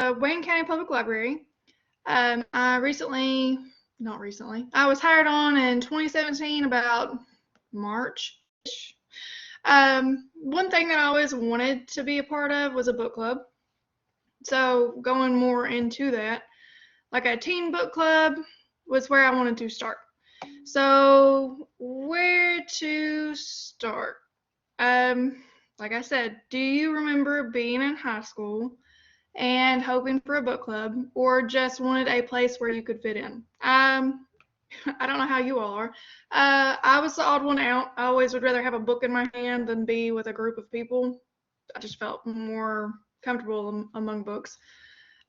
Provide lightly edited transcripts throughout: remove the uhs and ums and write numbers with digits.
the Wayne County Public Library. Not recently, I was hired on in 2017, about March-ish. One thing that I always wanted to be a part of was a book club. So going more into that, like a teen book club was where I wanted to start. So where to start? Like I said, do you remember being in high school and hoping for a book club, or just wanted a place where you could fit in? I don't know how you all are. I was the odd one out. I always would rather have a book in my hand than be with a group of people. I just felt more comfortable among books.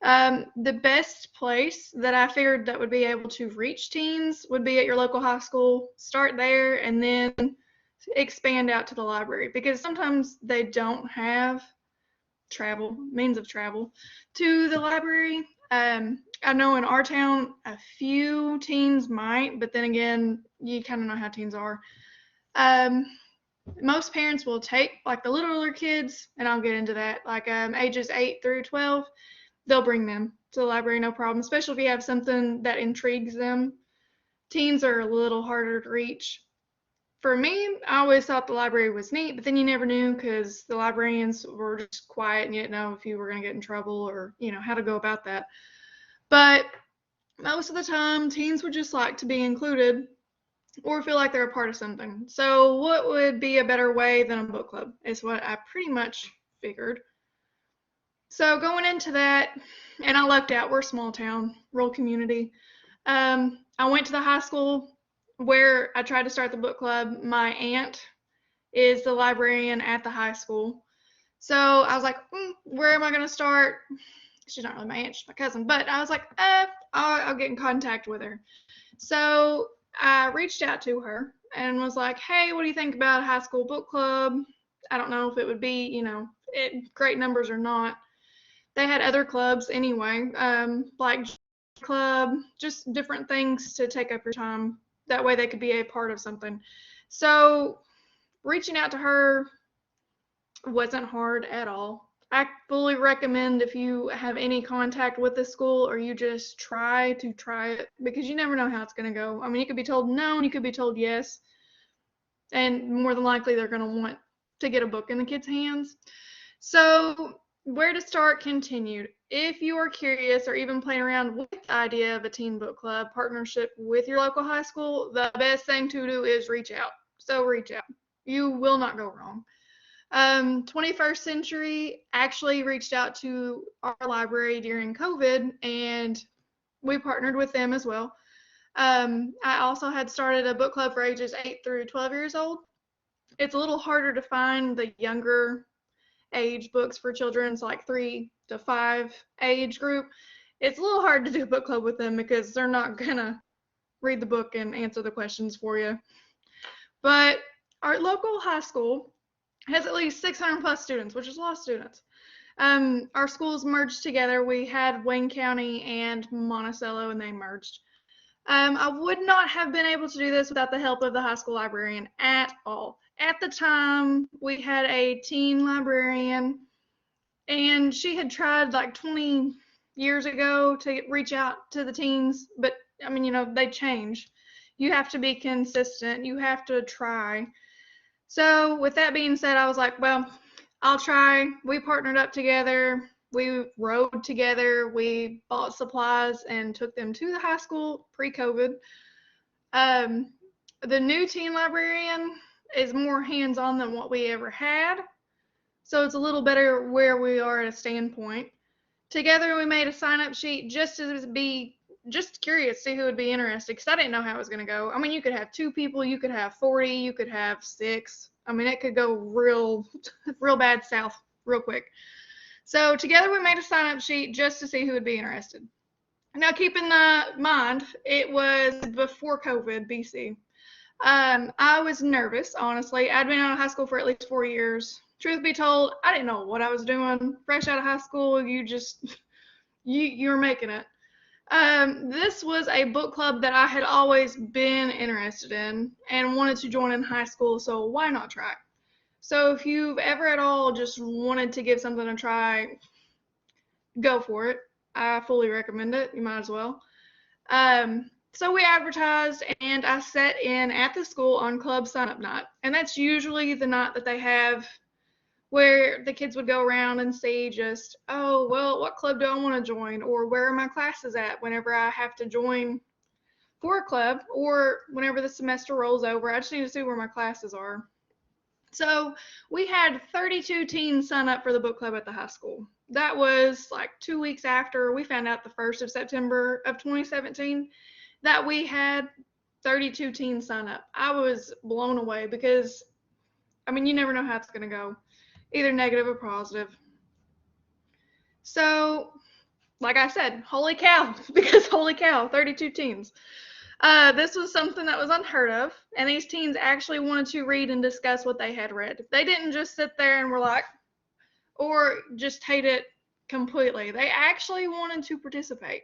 The best place that I figured that would be able to reach teens would be at your local high school. Start there and then expand out to the library, because sometimes they don't have means of travel to the library. I know in our town a few teens might, but then again, you kind of know how teens are. Um, Most parents will take like the littler kids, and I'll get into that, like ages 8 through 12. They'll bring them to the library, no problem, especially if you have something that intrigues them. Teens are a little harder to reach. For me, I always thought the library was neat, but then you never knew because the librarians were just quiet and you didn't know if you were going to get in trouble or, how to go about that. But most of the time, teens would just like to be included or feel like they're a part of something. So what would be a better way than a book club is what I pretty much figured. So going into that, and I lucked out, we're a small town, rural community. I went to the high school where I tried to start the book club. My aunt is the librarian at the high school. So I was like, where am I going to start? She's not really my aunt, she's my cousin. But I was like, I'll get in contact with her. So I reached out to her and was like, hey, what do you think about a high school book club? I don't know if it would be, great numbers or not. They had other clubs anyway, Black Club, just different things to take up your time. That way they could be a part of something. So reaching out to her wasn't hard at all. I fully recommend, if you have any contact with the school, or you just try it, because you never know how it's going to go. I mean, you could be told no and you could be told yes, and more than likely they're going to want to get a book in the kids' hands. So where to start continued. If you are curious or even playing around with the idea of a teen book club partnership with your local high school, the best thing to do is reach out. So reach out. You will not go wrong. 21st Century actually reached out to our library during COVID, and we partnered with them as well. I also had started a book club for ages 8 through 12 years old. It's a little harder to find the younger age books for children, so like 3 to 5 age group. It's a little hard to do a book club with them because they're not gonna read the book and answer the questions for you. But our local high school has at least 600 plus students, which is a lot of students. Our schools merged together. We had Wayne County and Monticello, and they merged. I would not have been able to do this without the help of the high school librarian at all. At the time, we had a teen librarian, and she had tried like 20 years ago to reach out to the teens, but I mean, they change. You have to be consistent. You have to try. So with that being said, I was like, well, I'll try. We partnered up together. We rode together. We bought supplies and took them to the high school pre-COVID. The new teen librarian is more hands-on than what we ever had. So it's a little better where we are at a standpoint. Together we made a sign-up sheet just to be just curious, see who would be interested, because I didn't know how it was going to go. I mean, you could have 2 people, you could have 40, you could have 6. I mean, it could go real bad south real quick. So together we made a sign-up sheet just to see who would be interested. Now, keep in mind, it was before COVID, BC. I was nervous, honestly. I'd been out of high school for at least 4 years. Truth be told, I didn't know what I was doing. Fresh out of high school, you're making it. This was a book club that I had always been interested in and wanted to join in high school, so why not try? So if you've ever at all just wanted to give something a try, go for it. I fully recommend it. You might as well. So we advertised, and I set in at the school on club sign-up night. And that's usually the night that they have where the kids would go around and see just, oh, well, what club do I want to join? Or where are my classes at whenever I have to join for a club, or whenever the semester rolls over. I just need to see where my classes are. So we had 32 teens sign up for the book club at the high school. That was like 2 weeks after we found out the 1st of September of 2017 that we had 32 teens sign up. I was blown away because, I mean, you never know how it's going to go, either negative or positive. So, like I said, holy cow, because holy cow, 32 teens. This was something that was unheard of, and these teens actually wanted to read and discuss what they had read. They didn't just sit there and were like, or just hate it completely. They actually wanted to participate.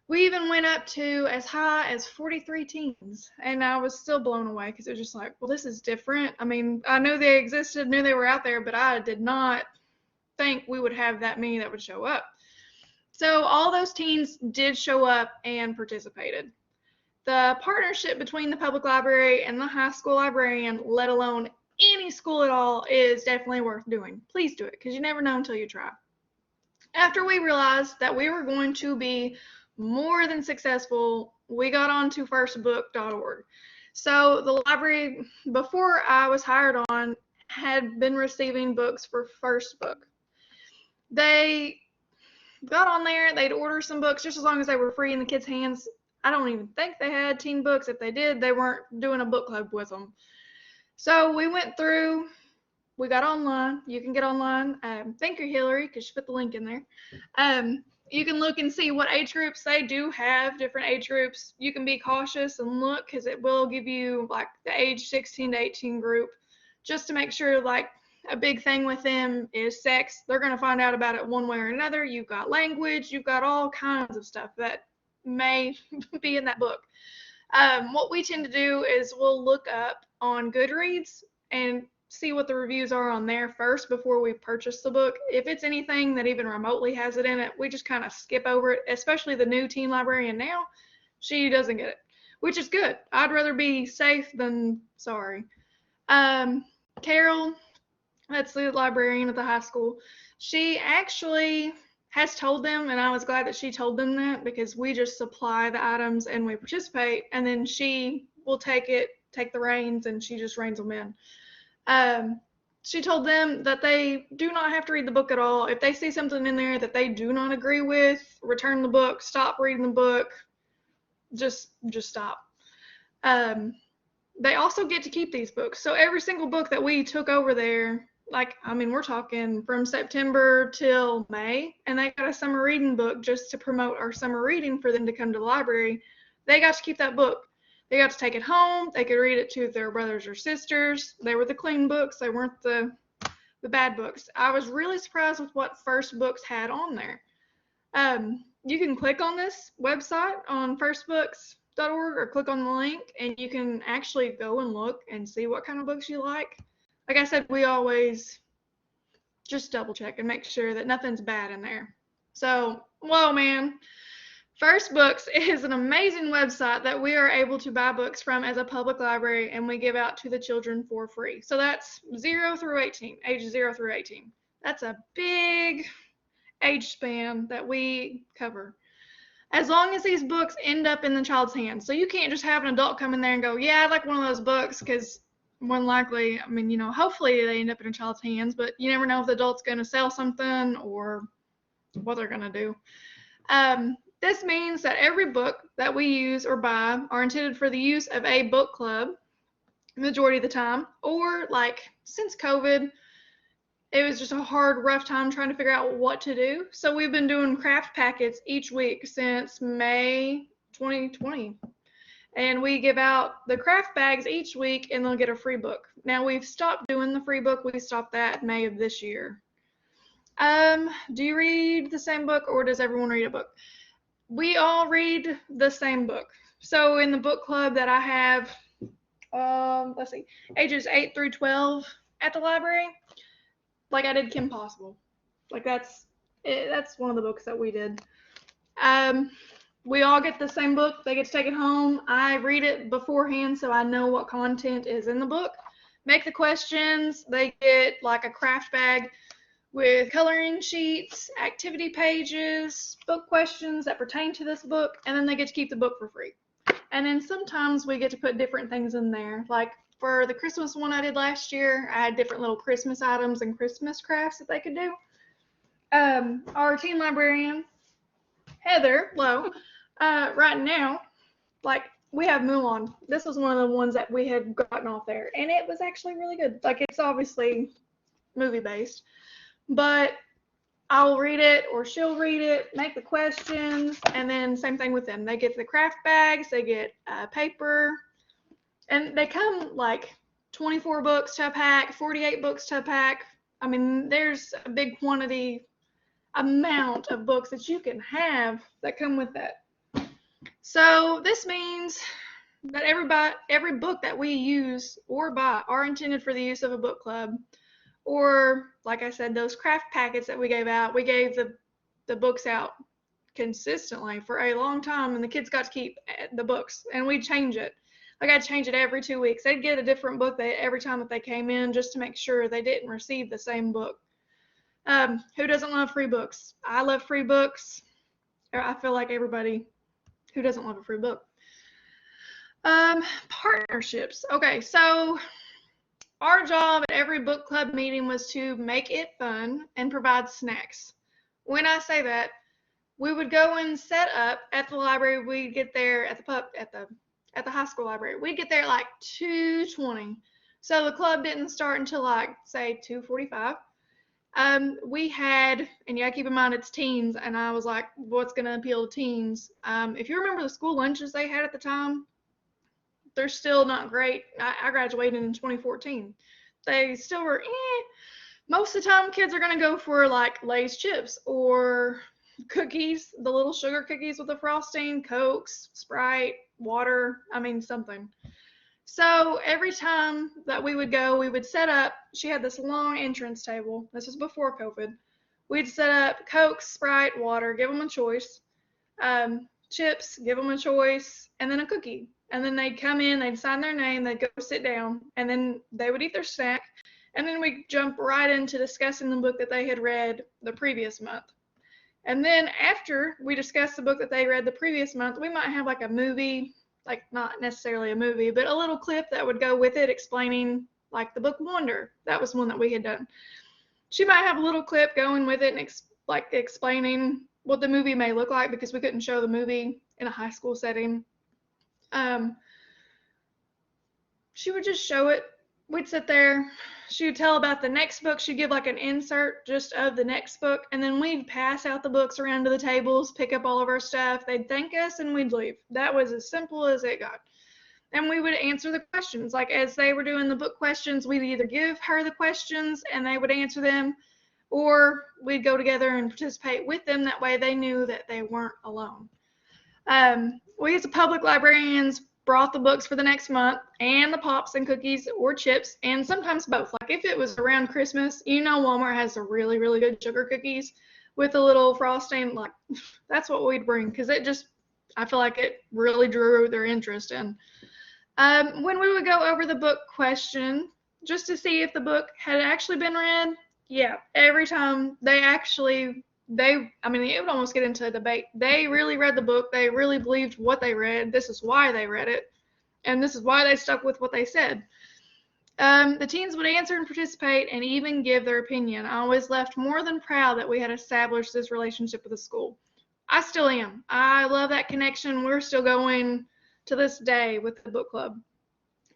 We even went up to as high as 43 teens, and I was still blown away because it was just like, well, this is different. I mean, I knew they existed, knew they were out there, but I did not think we would have that many that would show up. So all those teens did show up and participated. The partnership between the public library and the high school librarian, let alone any school at all, is definitely worth doing. Please do it, because you never know until you try. After we realized that we were going to be more than successful, we got on to firstbook.org. So the library, before I was hired on, had been receiving books for First Book. They got on there, they'd order some books just as long as they were free in the kids' hands. I don't even think they had teen books. If they did, they weren't doing a book club with them. So we went through, we got online. You can get online. Thank you, Hillary, because she put the link in there. You can look and see what age groups they do have, different age groups. You can be cautious and look, because it will give you like the age 16 to 18 group, just to make sure, like, a big thing with them is sex. They're going to find out about it one way or another. You've got language, you've got all kinds of stuff that may be in that book. What we tend to do is we'll look up on Goodreads and see what the reviews are on there first before we purchase the book. If it's anything that even remotely has it in it, we just kind of skip over it, especially the new teen librarian now. She doesn't get it, which is good. I'd rather be safe than sorry. Carol, that's the librarian at the high school, she actually has told them, and I was glad that she told them that, because we just supply the items and we participate, and then she will take the reins, and she just reins them in. She told them that they do not have to read the book at all. If they see something in there that they do not agree with, return the book, stop reading the book, just stop. They also get to keep these books. So every single book that we took over there, like, I mean, we're talking from September till May, and they got a summer reading book just to promote our summer reading for them to come to the library. They got to keep that book. They got to take it home. They could read it to their brothers or sisters. They were the clean books. They weren't the bad books. I was really surprised with what First Books had on there. You can click on this website on firstbooks.org or click on the link, and you can actually go and look and see what kind of books you like. Like I said, we always just double check and make sure that nothing's bad in there. So, whoa, man. First Books is an amazing website that we are able to buy books from as a public library, and we give out to the children for free. So that's 0 through 18, ages 0 through 18. That's a big age span that we cover. As long as these books end up in the child's hands. So you can't just have an adult come in there and go, yeah, I'd like one of those books, because more than likely, I mean, hopefully they end up in a child's hands, but you never know if the adult's going to sell something or what they're going to do. This means that every book that we use or buy are intended for the use of a book club, majority of the time, or like since COVID, it was just a hard, rough time trying to figure out what to do. So we've been doing craft packets each week since May 2020. And we give out the craft bags each week, and they'll get a free book. Now, we've stopped doing the free book. We stopped that May of this year. Do you read the same book, or does everyone read a book? We all read the same book. So in the book club that I have, let's see, ages 8 through 12 at the library, like I did Kim Possible. Like that's That's one of the books that we did. We all get the same book. They get to take it home. I read it beforehand so I know what content is in the book. Make the questions. They get like a craft bag with coloring sheets, activity pages, book questions that pertain to this book, and then they get to keep the book for free. And then sometimes we get to put different things in there. Like for the Christmas one I did last year, I had different little Christmas items and Christmas crafts that they could do. Our teen librarian, Heather Lowe, right now, like we have Mulan. This was one of the ones that we had gotten off there, and it was actually really good. Like it's obviously movie based, but I'll read it or she'll read it, make the questions, and then same thing with them. They get the craft bags, they get paper, and they come like 24 books to a pack, 48 books to a pack. I mean, there's a big amount of books that you can have that come with that. So this means that every book that we use or buy are intended for the use of a book club. Or, like I said, those craft packets that we gave out, we gave the books out consistently for a long time, and the kids got to keep the books, and we'd change it. I got to change it every 2 weeks. They'd get a different book every time that they came in just to make sure they didn't receive the same book. Who doesn't love free books? I love free books. I feel like everybody who doesn't love a free book. Partnerships. Okay, so our job at every book club meeting was to make it fun and provide snacks. When I say that, we would go and set up at the library. We'd get there at the high school library. We'd get there at like 2:20. So the club didn't start until like say 2:45. We had, and you gotta keep in mind it's teens, and I was like, what's gonna appeal to teens? If you remember the school lunches they had at the time, they're still not great. I graduated in 2014. They still were, Most of the time, kids are going to go for like Lay's chips or cookies, the little sugar cookies with the frosting, Cokes, Sprite, water, something. So every time that we would go, we would set up, she had this long entrance table. This was before COVID. We'd set up Coke, Sprite, water, give them a choice. Chips, give them a choice, and then a cookie. And then they'd come in, they'd sign their name, they'd go sit down, and then they would eat their snack. And then we'd jump right into discussing the book that they had read the previous month. And then after we discussed the book that they read the previous month, we might have like a movie, like not necessarily a movie, but a little clip that would go with it explaining like the book Wonder. That was one that we had done. She might have a little clip going with it and explaining what the movie may look like, because we couldn't show the movie in a high school setting. She would just show it. We'd sit there. She would tell about the next book. She'd give like an insert just of the next book, and then we'd pass out the books around to the tables, pick up all of our stuff. They'd thank us, and we'd leave. That was as simple as it got. And we would answer the questions. Like as they were doing the book questions, we'd either give her the questions and they would answer them, or we'd go together and participate with them. That way they knew that they weren't alone. We as public librarians brought the books for the next month and the pops and cookies or chips, and sometimes both. Like if it was around Christmas, Walmart has the really, really good sugar cookies with a little frosting. Like that's what we'd bring, because I feel like it really drew their interest in. When we would go over the book question, just to see if the book had actually been read, yeah, every time it would almost get into a debate. They really read the book. They really believed what they read. This is why they read it. And this is why they stuck with what they said. The teens would answer and participate and even give their opinion. I always left more than proud that we had established this relationship with the school. I still am. I love that connection. We're still going to this day with the book club.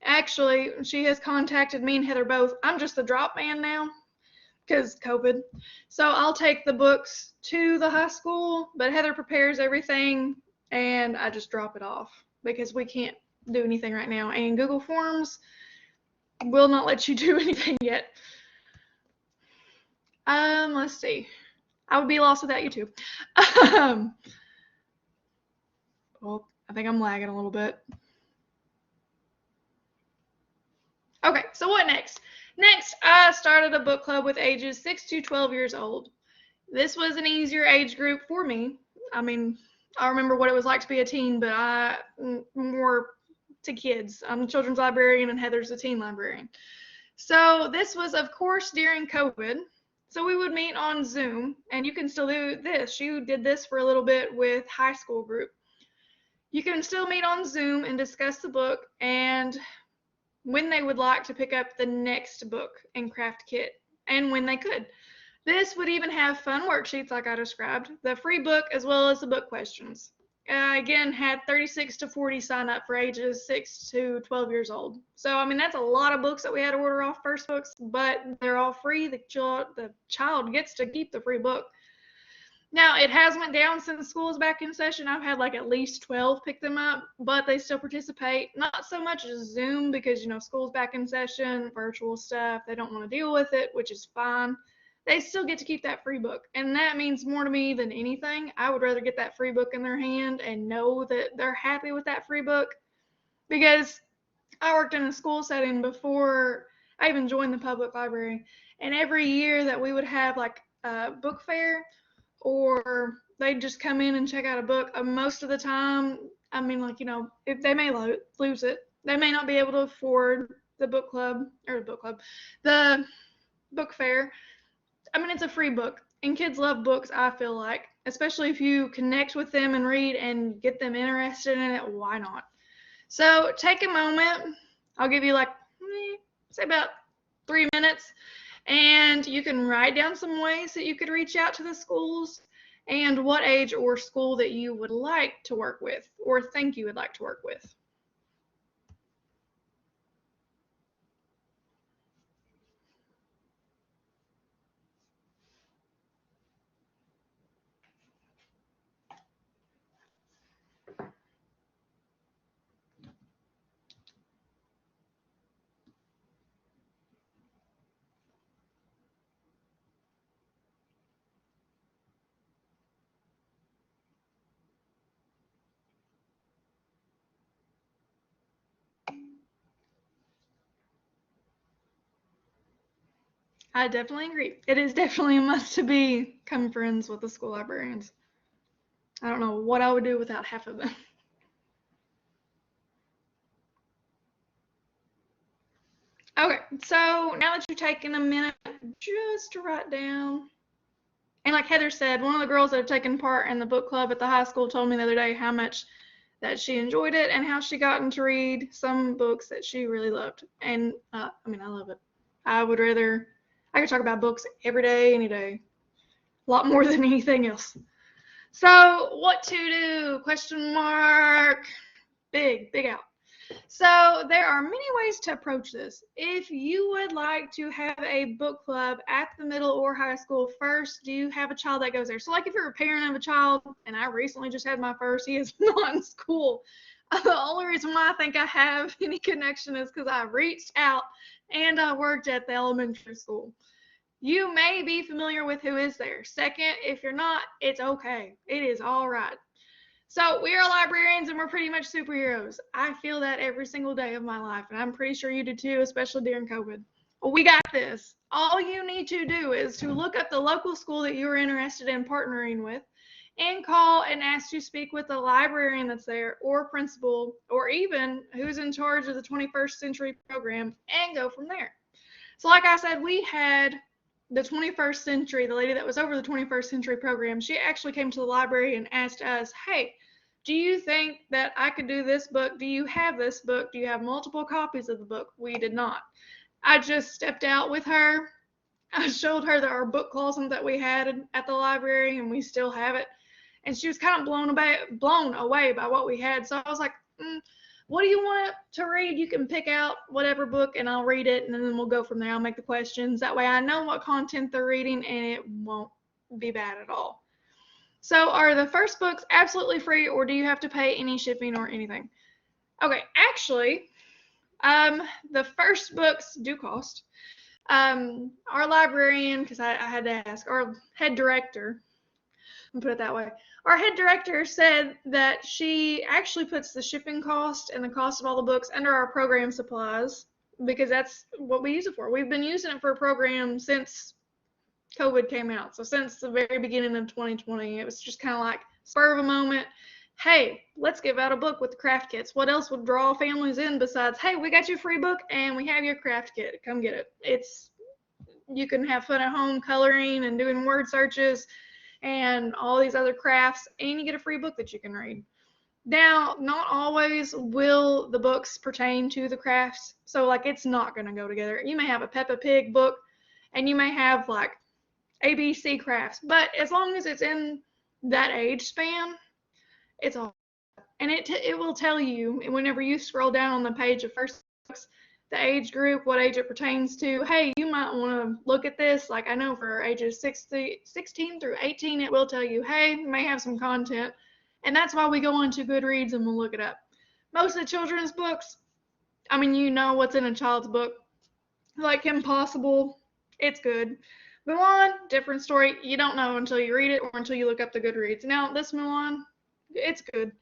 Actually, she has contacted me and Heather both. I'm just the drop man now, because COVID. So I'll take the books to the high school, but Heather prepares everything and I just drop it off because we can't do anything right now. And Google Forms will not let you do anything yet. Let's see. I would be lost without you too. Well, I think I'm lagging a little bit. Okay, so what next? Next, I started a book club with ages 6 to 12 years old. This was an easier age group for me. I mean, I remember what it was like to be a teen, but more to kids. I'm the children's librarian and Heather's the teen librarian. So this was, of course, during COVID. So we would meet on Zoom, and you can still do this. You did this for a little bit with high school group. You can still meet on Zoom and discuss the book and when they would like to pick up the next book and craft kit and when they could. This would even have fun worksheets like I described, the free book as well as the book questions. Again, had 36 to 40 sign up for ages 6 to 12 years old. So, I mean, that's a lot of books that we had to order off First Books, but they're all free. The child gets to keep the free book. Now, it has went down since school is back in session. I've had like at least 12 pick them up, but they still participate. Not so much as Zoom because, school's back in session, virtual stuff. They don't want to deal with it, which is fine. They still get to keep that free book. And that means more to me than anything. I would rather get that free book in their hand and know that they're happy with that free book, because I worked in a school setting before I even joined the public library. And every year that we would have like a book fair, or they'd just come in and check out a book. Most of the time, I mean, if they may lose it, they may not be able to afford the book club, the book fair. I mean, it's a free book, and kids love books, I feel like, especially if you connect with them and read and get them interested in it. Why not? So take a moment. I'll give you say about 3 minutes, and you can write down some ways that you could reach out to the schools and what age or school that you would like to work with or think you would like to work with. I definitely agree. It is definitely a must to become friends with the school librarians. I don't know what I would do without half of them. Okay, so now that you've taken a minute just to write down, and like Heather said, one of the girls that have taken part in the book club at the high school told me the other day how much that she enjoyed it and how she gotten to read some books that she really loved. And I mean, I love it. I could talk about books every day, any day, a lot more than anything else. So what to do? Question mark. Big out. So there are many ways to approach this. If you would like to have a book club at the middle or high school, first, do you have a child that goes there? So like if you're a parent of a child, and I recently just had my first, he is not in school. The only reason why I think I have any connection is because I reached out and I worked at the elementary school. You may be familiar with who is there. Second, if you're not, it's okay. It is all right. So we are librarians and we're pretty much superheroes. I feel that every single day of my life, and I'm pretty sure you do too, especially during COVID. We got this. All you need to do is to look up the local school that you're interested in partnering with and call and ask to speak with the librarian that's there or principal or even who's in charge of the 21st century program and go from there. So like I said, we had the 21st century, the lady that was over the 21st century program, she actually came to the library and asked us, hey, do you think that I could do this book? Do you have this book? Do you have multiple copies of the book? We did not. I just stepped out with her. I showed her our book closet that we had at the library, and we still have it. And she was kind of blown away by what we had. So I was like, what do you want to read? You can pick out whatever book and I'll read it, and then we'll go from there. I'll make the questions. That way I know what content they're reading and it won't be bad at all. So are the first books absolutely free, or do you have to pay any shipping or anything? Okay, actually, the first books do cost. Our librarian, because I had to ask, our head director, I'll put it that way. Our head director said that she actually puts the shipping cost and the cost of all the books under our program supplies because that's what we use it for. We've been using it for a program since COVID came out. So since the very beginning of 2020, it was just kind of like spur of a moment. Hey, let's give out a book with the craft kits. What else would draw families in besides, hey, we got you a free book and we have your craft kit. Come get it. You can have fun at home coloring and doing word searches and all these other crafts, and you get a free book that you can read. Now, not always will the books pertain to the crafts. So like it's not going to go together. You may have a Peppa Pig book and you may have like ABC crafts, but as long as it's in that age span, it's all. And it will tell you whenever you scroll down on the page of first books, the age group, what age it pertains to. Hey, you might want to look at this. Like I know for ages 16 through 18, it will tell you, hey, you may have some content. And that's why we go on to Goodreads and we'll look it up. Most of the children's books, I mean, you know what's in a child's book. Like Kim Possible, it's good. Mulan, different story. You don't know until you read it or until you look up the Goodreads. Now, this Mulan, it's good.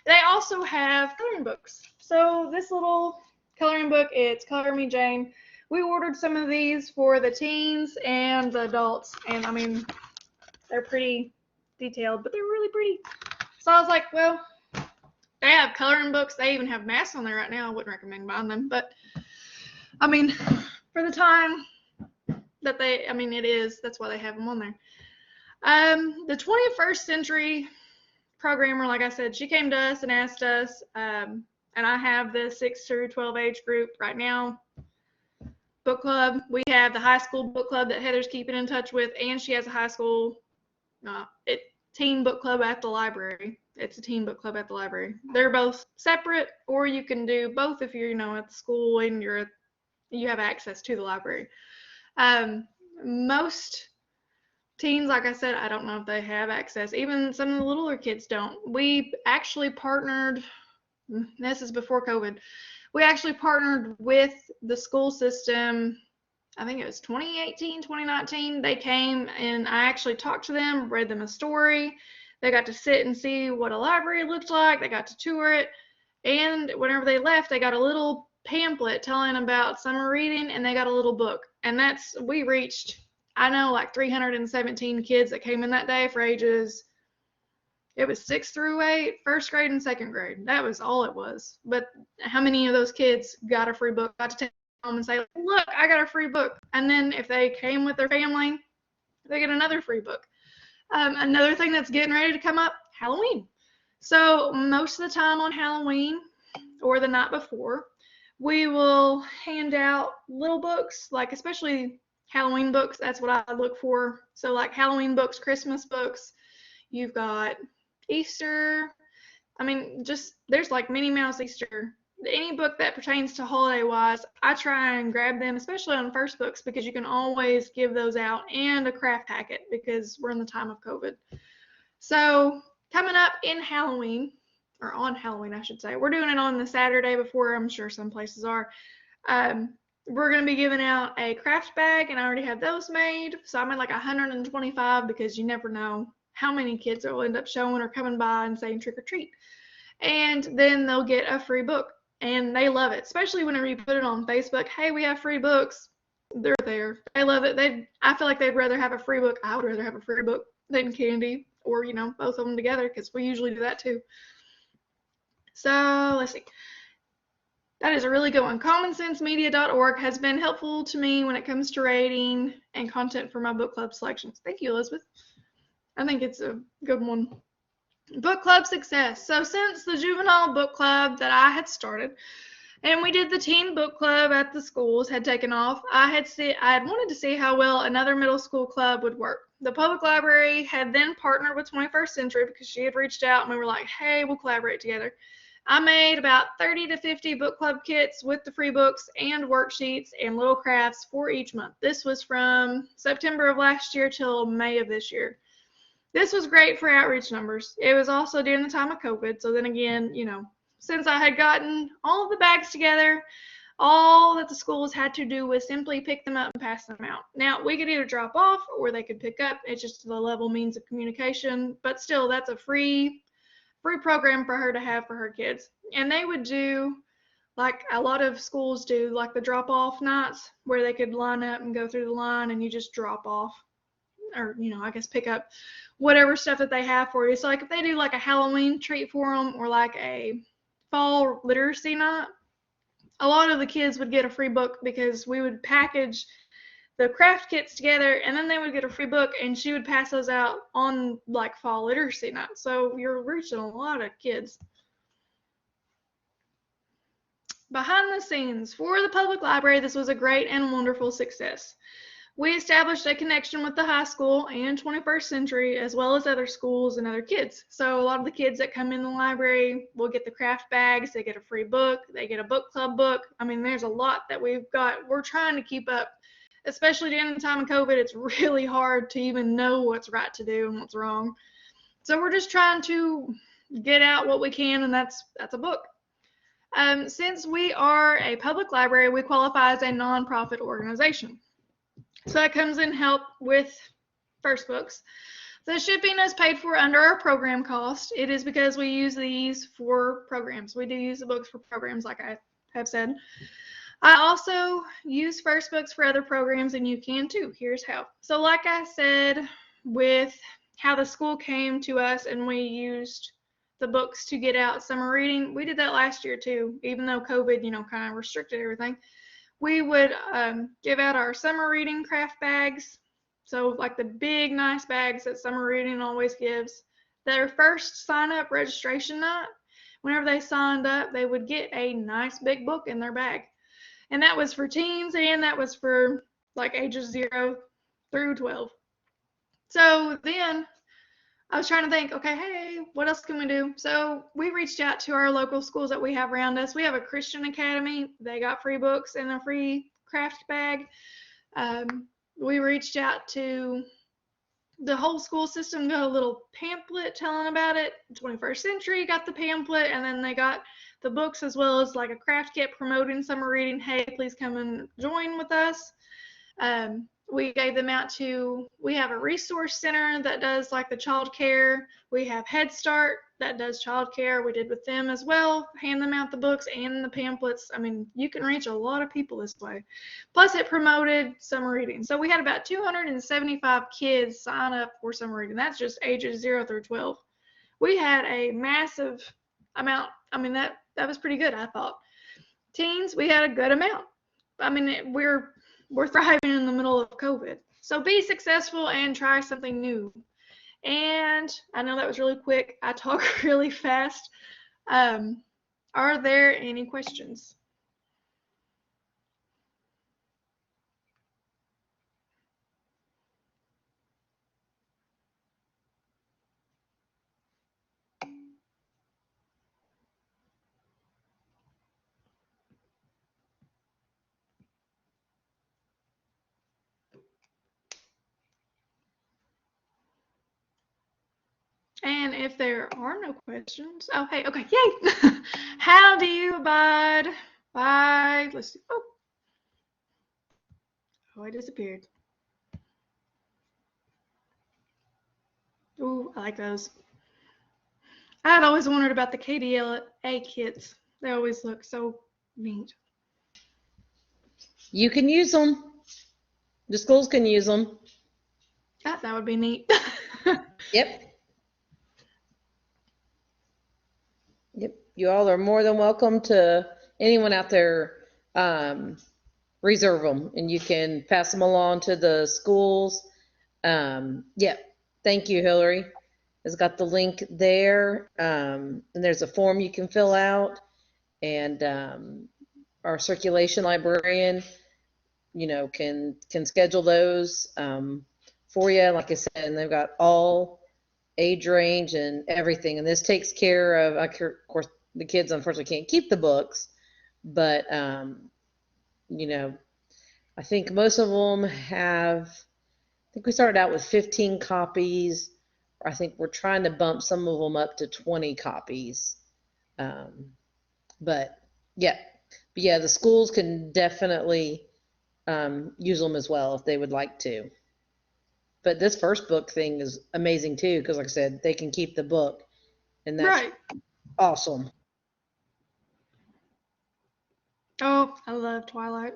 They also have coloring books. So this little coloring book, it's Color Me Jane. We ordered some of these for the teens and the adults, and I mean, they're pretty detailed, but they're really pretty. So I was like, well, they have coloring books. They even have masks on there right now. I wouldn't recommend buying them, but I mean, for the time that that's why they have them on there. The 21st century programmer, like I said, she came to us and asked us, and I have the 6 through 12 age group right now. Book club. We have the high school book club that Heather's keeping in touch with, and she has a high school teen book club at the library. It's a teen book club at the library. They're both separate, or you can do both if you're, at the school and you have access to the library. Most teens, like I said, I don't know if they have access. Even some of the littler kids don't. We actually partnered, this is before COVID, we actually partnered with the school system. I think it was 2018, 2019. They came and I actually talked to them, read them a story. They got to sit and see what a library looked like. They got to tour it. And whenever they left, they got a little pamphlet telling about summer reading, and they got a little book. And we reached, I know, like 317 kids that came in that day for ages, it was 6 through 8, first grade and second grade. That was all it was. But how many of those kids got a free book, got to take home and say, look, I got a free book. And then if they came with their family, they get another free book. Another thing that's getting ready to come up, Halloween. So most of the time on Halloween or the night before, we will hand out little books, like especially Halloween books. That's what I look for. So like Halloween books, Christmas books. You've got Easter. I mean, there's like Minnie Mouse Easter. Any book that pertains to holiday wise, I try and grab them, especially on first books, because you can always give those out, and a craft packet because we're in the time of COVID. So coming up in Halloween, or on Halloween, I should say, we're doing it on the Saturday before. I'm sure some places are. We're going to be giving out a craft bag, and I already have those made. So I'm at like 125 because you never know how many kids will end up showing or coming by and saying trick or treat. And then they'll get a free book, and they love it, especially whenever you put it on Facebook. Hey, we have free books. They're there. They love it. I feel like they'd rather have a free book. I would rather have a free book than candy, or both of them together, because we usually do that too. So let's see. That is a really good one. CommonSenseMedia.org has been helpful to me when it comes to rating and content for my book club selections. Thank you, Elizabeth. I think it's a good one. Book club success. So since the juvenile book club that I had started, and we did the teen book club at the schools had taken off, I had wanted to see how well another middle school club would work. The public library had then partnered with 21st Century because she had reached out, and we were like, hey, we'll collaborate together. I made about 30 to 50 book club kits with the free books and worksheets and little crafts for each month. This was from September of last year till May of this year. This was great for outreach numbers. It was also during the time of COVID. So then again, since I had gotten all of the bags together, all that the schools had to do was simply pick them up and pass them out. Now, we could either drop off or they could pick up. It's just the level means of communication. But still, that's a free program for her to have for her kids. And they would do, like a lot of schools do, like the drop-off nights where they could line up and go through the line and you just drop off. or, I guess pick up whatever stuff that they have for you. So like if they do like a Halloween treat for them or like a fall literacy night, a lot of the kids would get a free book because we would package the craft kits together and then they would get a free book and she would pass those out on like fall literacy night. So you're reaching a lot of kids. Behind the scenes, for the public library, this was a great and wonderful success. We established a connection with the high school and 21st Century, as well as other schools and other kids. So a lot of the kids that come in the library will get the craft bags, they get a free book, they get a book club book. I mean, there's a lot that we've got. We're trying to keep up, especially during the time of COVID. It's really hard to even know what's right to do and what's wrong. So we're just trying to get out what we can, and that's a book. Since we are a public library, we qualify as a nonprofit organization. So that comes in help with First Books. The shipping is paid for under our program cost. It is because we use these for programs. We do use the books for programs, like I have said. I also use First Books for other programs, and you can too. Here's how. So like I said, with how the school came to us and we used the books to get out summer reading, we did that last year too, even though COVID, kind of restricted everything. We would give out our summer reading craft bags. So like the big, nice bags that summer reading always gives. Their first sign-up registration night, whenever they signed up, they would get a nice big book in their bag. And that was for teens, and that was for like ages 0 through 12. So then I was trying to think, okay, hey, what else can we do? So we reached out to our local schools that we have around us. We have a Christian academy. They got free books and a free craft bag. We reached out to the whole school system, got a little pamphlet telling about it. 21st Century got the pamphlet, and then they got the books as well as like a craft kit promoting summer reading. Hey, please come and join with us. We gave them out to, we have a resource center that does like the child care. We have Head Start that does child care. We did with them as well, hand them out the books and the pamphlets. I mean, you can reach a lot of people this way. Plus it promoted summer reading. So we had about 275 kids sign up for summer reading. That's just ages 0 through 12. We had a massive amount. I mean, that was pretty good, I thought. Teens, we had a good amount. I mean, we're thriving in the middle of COVID. So be successful and try something new. And I know that was really quick. I talk really fast. Are there any questions? And if there are no questions, oh, hey, okay, yay! How do you abide by, let's see, oh, it disappeared. Ooh, I like those. I had always wondered about the KDLA kits. They always look so neat. You can use them. The schools can use them. That would be neat. Yep. Yep. You all are more than welcome to anyone out there reserve them, and you can pass them along to the schools. Yep. Thank you, Hillary. It's got the link there, and there's a form you can fill out, and our circulation librarian, can schedule those for you. Like I said, and they've got all age range and everything. And this takes care of, of course, the kids unfortunately can't keep the books, but I think most of them have. I think we started out with 15 copies. I think we're trying to bump some of them up to 20 copies. But yeah, the schools can definitely use them as well if they would like to. But this first book thing is amazing too, because like I said, they can keep the book, and that's right. Awesome. Oh, I love Twilight.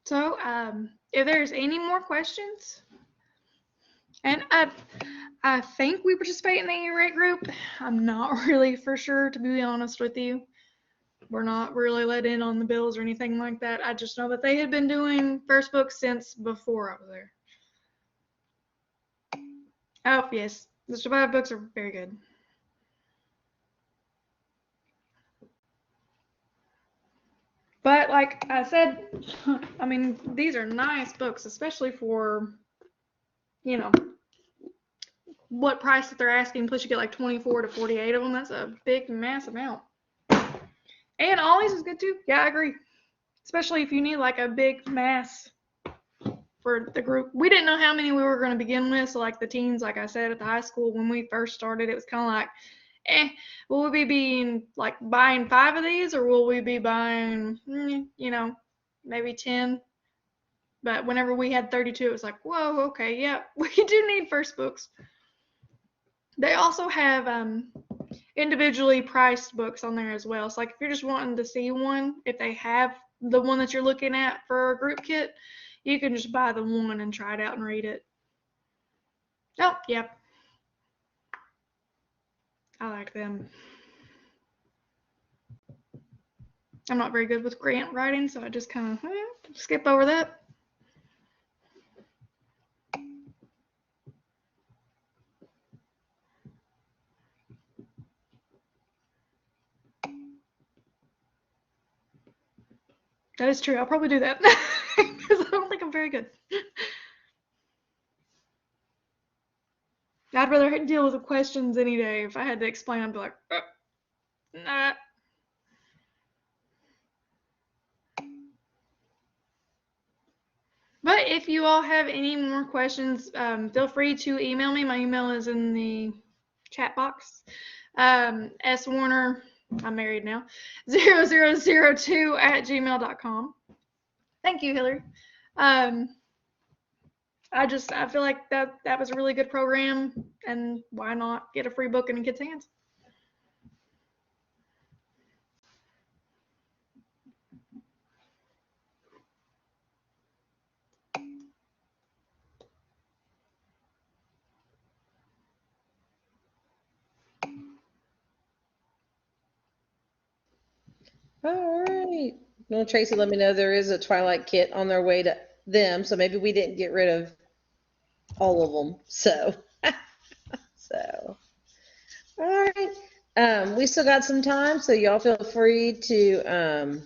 So, if there's any more questions, and I think we participate in the E-rate group. I'm not really for sure, to be honest with you. We're not really let in on the bills or anything like that. I just know that they had been doing first book since before I was there. Oh, yes. The Survive books are very good. But like I said, I mean, these are nice books, especially for, you know, what price that they're asking. Plus you get like 24 to 48 of them. That's a big, mass amount. And Ollie's is good too. Yeah, I agree. Especially if you need like a big mass for the group. We didn't know how many we were going to begin with. So like the teens, like I said, at the high school, when we first started, it was kind of like, will we be buying 5 of these, or will we be buying, maybe 10? But whenever we had 32, it was like, whoa, okay, yeah, we do need first books. They also have individually priced books on there as well. So like if you're just wanting to see one, if they have the one that you're looking at for a group kit, you can just buy the one and try it out and read it. Oh, yep. I like them. I'm not very good with grant writing, so I just kind of skip over that. That is true. I'll probably do that because I don't think I'm very good. I'd rather deal with the questions any day. If I had to explain, I'd be like, nah. But if you all have any more questions, feel free to email me. My email is in the chat box. swarner, I'm married now, 0002@gmail.com. Thank you, Hillary. I feel like that was a really good program, and why not get a free book in a kid's hands? All right. Well, Tracy, let me know there is a Twilight kit on their way to them, so maybe we didn't get rid of all of them. So, all right. We still got some time, so y'all feel free to.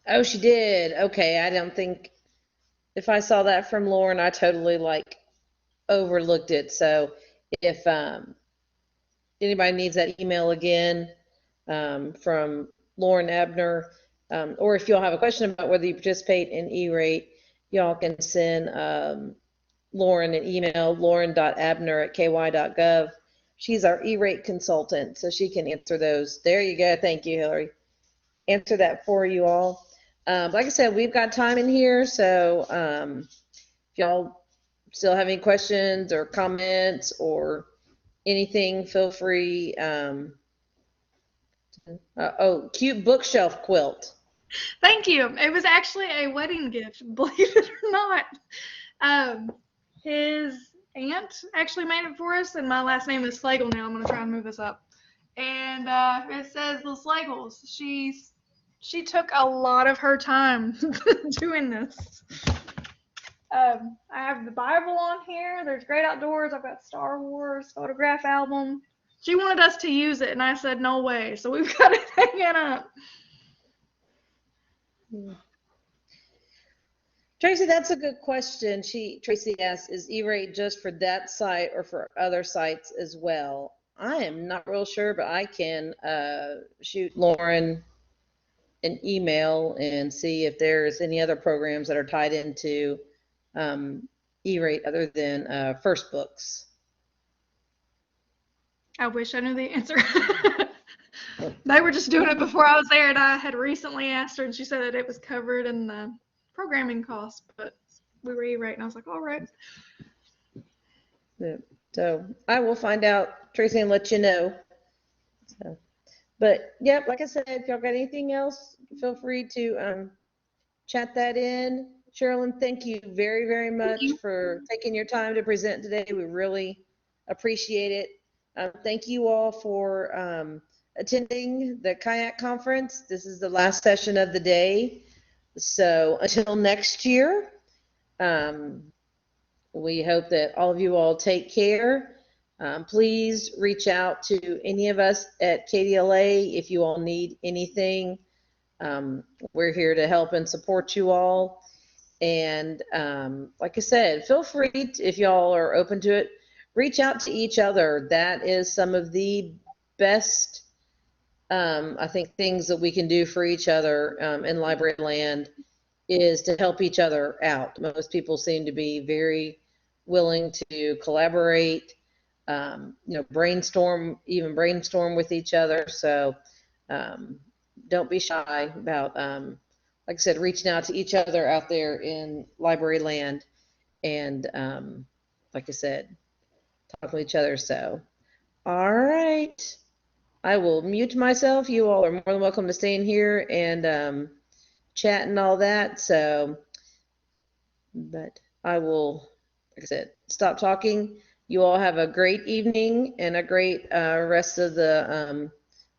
Oh, she did. Okay, I don't think if I saw that from Lauren, I totally overlooked it. So if anybody needs that email again from Lauren Abner, or if y'all have a question about whether you participate in E-rate, y'all can send Lauren an email, lauren.abner@ky.gov. She's our E-rate consultant, so she can answer those. There you go. Thank you, Hillary. Answer that for you all. Like I said, we've got time in here, so if y'all still have any questions or comments or anything, feel free. Cute bookshelf quilt. Thank you. It was actually a wedding gift, believe it or not. His aunt actually made it for us, and my last name is Slagle now. I'm going to try and move this up. And it says the Slagles. She took a lot of her time doing this. I have the Bible on here. There's Great Outdoors. I've got Star Wars photograph album. She wanted us to use it, and I said, no way. So we've got it hanging up. Tracy, that's a good question. Tracy asks, is E-rate just for that site or for other sites as well? I am not real sure, but I can shoot Lauren an email and see if there's any other programs that are tied into E-rate other than First Books. I wish I knew the answer. They were just doing it before I was there, and I had recently asked her, and she said that it was covered in the programming cost. But we were E-rate, and I was like, all right. Yeah. So I will find out, Tracy, and let you know. So, but yeah, like I said, if y'all got anything else, feel free to chat that in. Sherilyn, thank you very, very much you. for taking your time to present today. We really appreciate it. Thank you all for attending the kayak conference. This is the last session of the day. So until next year, we hope that all of you all take care. Please reach out to any of us at KDLA if you all need anything. We're here to help and support you all. And like I said, feel free to, if y'all are open to it, reach out to each other. That is some of the best, I think, things that we can do for each other in library land is to help each other out. Most people seem to be very willing to collaborate, brainstorm with each other. So don't be shy about, like I said, reaching out to each other out there in library land, and like I said, talk to each other. So, all right, I will mute myself. You all are more than welcome to stay in here and chat and all that. So, but I will, like I said, stop talking. You all have a great evening and a great rest of the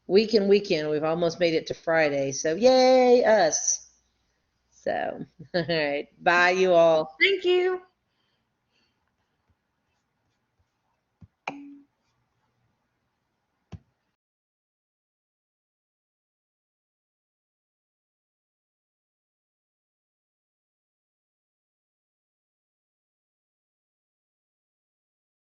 week and weekend. We've almost made it to Friday, so yay us. So, all right, bye you all. Thank you.